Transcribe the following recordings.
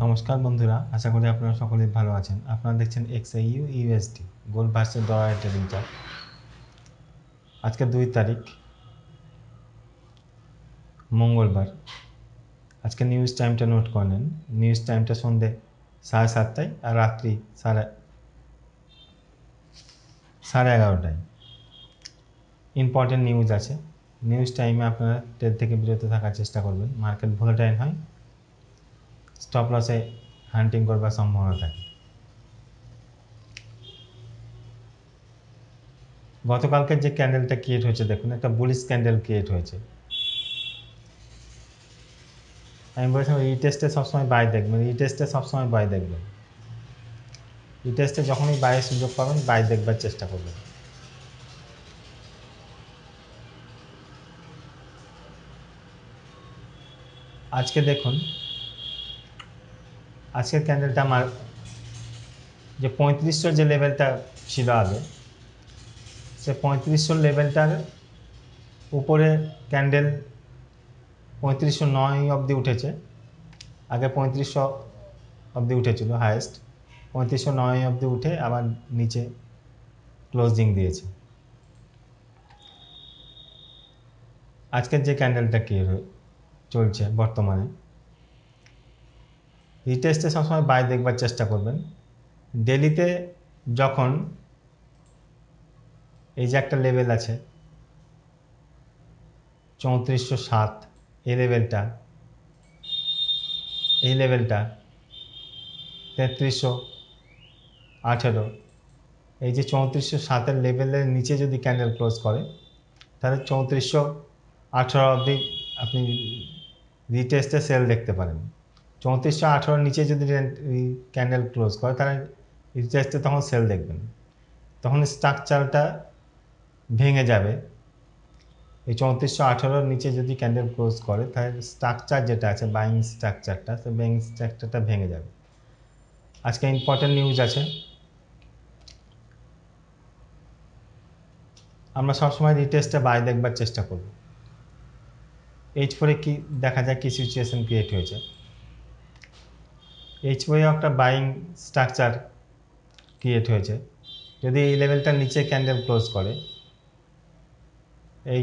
নমস্কার বন্ধুরা, আশা করি আপনারা সকলেই ভালো আছেন। আপনারা দেখছেন XAU USD gold versus dollar trading chart. আজকে 2 তারিখ মঙ্গলবার। আজকে নিউজ টাইমটা নোট করে নেন। নিউজ টাইমটা সন্ধ্যে 7:30টায় আর রাত্রি 11:30টায়। ইম্পর্টেন্ট নিউজ আছে। নিউজ টাইমে আপনারা ট্রেড থেকে বিরত থাকার চেষ্টা করবেন। মার্কেট ভোলাটাইল হয়, স্টপ লসে হান্টিং করবার সম্ভাবনা থাকে। গতকালকের যে ক্যান্ডেলটা ক্রিয়েট হয়েছে, দেখুন একটা বুলিশ ক্যান্ডেল ক্রিয়েট হয়েছে। আমি বলেছিলাম রিটেস্টে সবসময় বাই দেখবেন, রিটেস্টে সবসময় বাই দেখবেন। রিটেস্টে যখনই বাইয়ের সুযোগ পাবেন বাই দেখবার চেষ্টা করবেন। আজকে দেখুন, আজকের ক্যান্ডেলটা আমার যে 3500 যে লেভেলটা ছিল আগে, সে 3500 লেভেলটার উপরে ক্যান্ডেল 3509 অবধি উঠেছে। আগে 3500 অবধি উঠেছিল হায়েস্ট, 3509 অবধি উঠে আবার নিচে ক্লোজিং দিয়েছে। আজকের যে ক্যান্ডেলটা কি চলছে বর্তমানে, রিটেস্টে সবসময় বাই দেখবার চেষ্টা করবেন। ডেলিতে যখন এই যে একটা লেভেল আছে 3407, এই লেভেলটা 3318, এই যে 3407-এর লেভেলের নিচে যদি ক্যান্ডেল ক্লোজ করে তাহলে 3418 অবধি আপনি রিটেস্টে সেল দেখতে পারেন। 3418-র নিচে যদি ক্যান্ডেল ক্লোজ করে তাহলে রিটেস্টে তখন সেল দেখবেন। তখন স্ট্রাকচারটা ভেঙে যাবে। এই 3418-র নিচে যদি ক্যান্ডেল ক্লোজ করে তাহলে স্ট্রাকচার যেটা আছে বাইং স্ট্রাকচারটা, সেই বাইং স্ট্রাকচারটা ভেঙে যাবে। আজকে ইম্পর্টেন্ট নিউজ আছে। আমরা সবসময় রিটেস্টে বাই দেখবার চেষ্টা করব। H4-এ কি দেখা যায়, কি সিচুয়েশন ক্রিয়েট হয়েছে। H4-এ একটা বাইং স্ট্রাকচার ক্রিয়েট হয়েছে। যদি এই লেভেলটার নিচে ক্যান্ডেল ক্লোজ করে, এই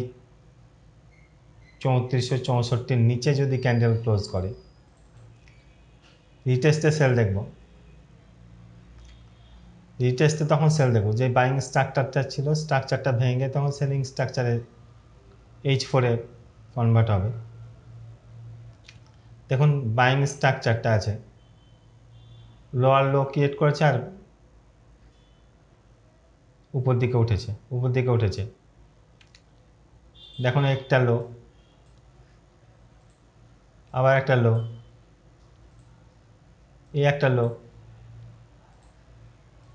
3464-র নিচে যদি ক্যান্ডেল ক্লোজ করে, রিটেস্টে সেল দেখব। রিটেস্টে তখন সেল দেখব। যে বাইং স্ট্রাকচারটা ছিল, স্ট্রাকচারটা ভেঙে তখন সেলিং স্ট্রাকচারে H4-এ কনভার্ট হবে। দেখুন বাইং স্ট্রাকচারটা আছে, লোয়ার লো ক্রিয়েট করেছে আর উপর দিকে উঠেছে। দেখুন একটা লো, আবার একটা লো, এই একটা লো,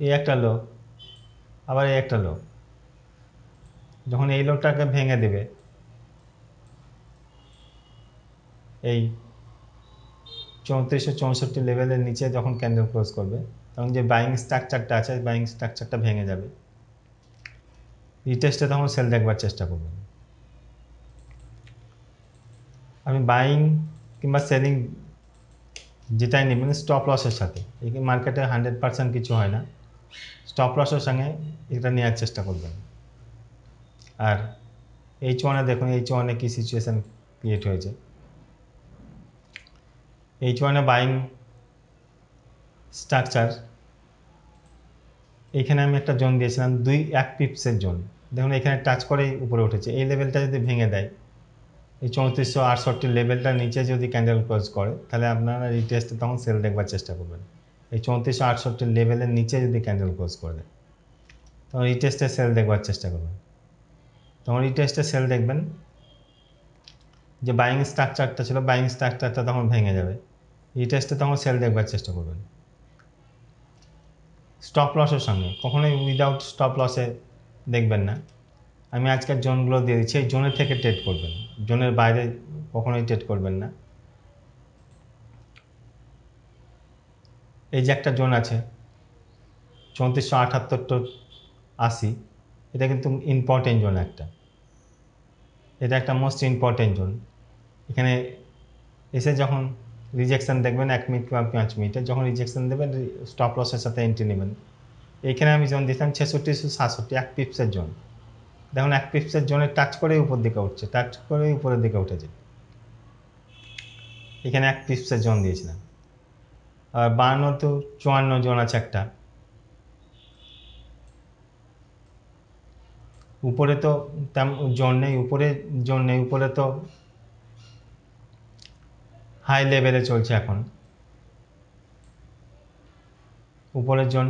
এই একটা লো, আবার এই একটা লো। যখন এই লোটাকে ভেঙে দেবে, এই 3464 লেভেলের নিচে যখন ক্যান্ডেল ক্লোজ করবে, তখন যে বাইং স্ট্রাকচারটা আছে, বাইং স্ট্রাকচারটা ভেঙে যাবে। রিটেস্টে তখন সেল দেখবার চেষ্টা করবেন। আমি বাইং কিংবা সেলিং যেটাই নেবেন স্টপ লসের সাথে। এই মার্কেটে 100% কিছু হয় না, স্টপ লসের সঙ্গে এটা নেওয়ার চেষ্টা করবেন। আর H1-এ দেখুন, H1-এ কি সিচুয়েশান ক্রিয়েট হয়েছে। H1-এ বাইং স্ট্রাকচার, এখানে আমি একটা জোন দিয়েছিলাম 1 পিপসের জোন। দেখুন এখানে টাচ করেই উপরে উঠেছে। এই লেভেলটা যদি ভেঙে দেয়, এই 3468 লেভেলটার নিচে যদি ক্যান্ডেল ক্লোজ করে, তাহলে আপনারা রিটেস্টে তখন সেল দেখবার চেষ্টা করবেন। এই 3468 লেভেলের নিচে যদি ক্যান্ডেল ক্লোজ করে দেয়, তখন রিটেস্টে সেল দেখবার চেষ্টা করবেন। তখন রিটেস্টে সেল দেখবেন, যে বাইং স্ট্রাকচারটা ছিল, বাইং স্ট্রাকচারটা তখন ভেঙে যাবে। রিটেস্টে তখন সেল দেখবার চেষ্টা করবেন স্টপ লসের সঙ্গে। কখনোই উইদাউট স্টপ লসে দেখবেন না। আমি আজকের জোনগুলো দিয়ে দিচ্ছি, এই জোনের থেকে ট্রেড করবেন, জোনের বাইরে কখনোই ট্রেড করবেন না। এই যে একটা জোন আছে 3478-80, এটা কিন্তু ইম্পর্টেন্ট জোন একটা, এটা একটা মোস্ট ইম্পর্টেন্ট জোন। এখানে এসে যখন রিজেকশন দেখবেন 1 মিনিট বা 5 মিনিটে, যখন রিজেকশন দেবেন স্টপ লসের সাথে এন্ট্রি নেবেন। এইখানে আমি জোন দিতাম 6667, 1 পিপসের জোন। দেখুন 1 পিপসের জোনে টাচ করেই উপর দিকে উঠছে, টাচ করেই উপরের দিকে উঠেছে। এখানে 1 পিপসের জোন দিয়েছিলাম। আর 52 to 54 জোন আছে একটা। উপরে তো জোন নেই, উপরে তো হাই লেভেলে চলছে এখন। উপরের জোন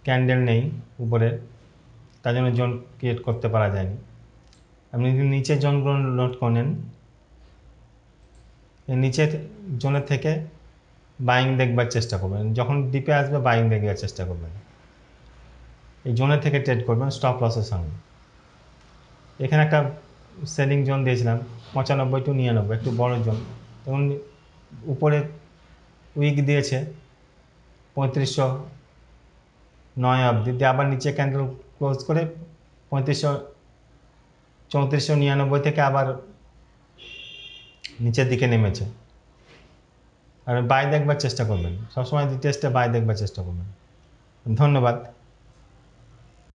ক্যান্ডেল নেই উপরে, তার জন্য জোন ক্রিয়েট করতে পারা যায়নি। আপনি যদি নিচের জোনগুলো নোট করেন, এই নিচের জোনের থেকে বাইং দেখবার চেষ্টা করবেন, যখন ডিপে আসবে বাইং দেখবার চেষ্টা করবেন। এই জোনের থেকে ট্রেড করবেন স্টপ লসের সঙ্গে। এখানে একটা সেলিং জোন দিয়েছিলাম 95 to 99, একটু বড় জোন। তখন উপরে উইক দিয়েছে 3509 অবধি, দিয়ে আবার নিচে ক্যান্ডেল ক্লোজ করে 3499 থেকে আবার নিচের দিকে নেমেছে। আর বাই দেখবার চেষ্টা করবেন, সবসময় টেস্টে বাই দেখবার চেষ্টা করবেন। ধন্যবাদ।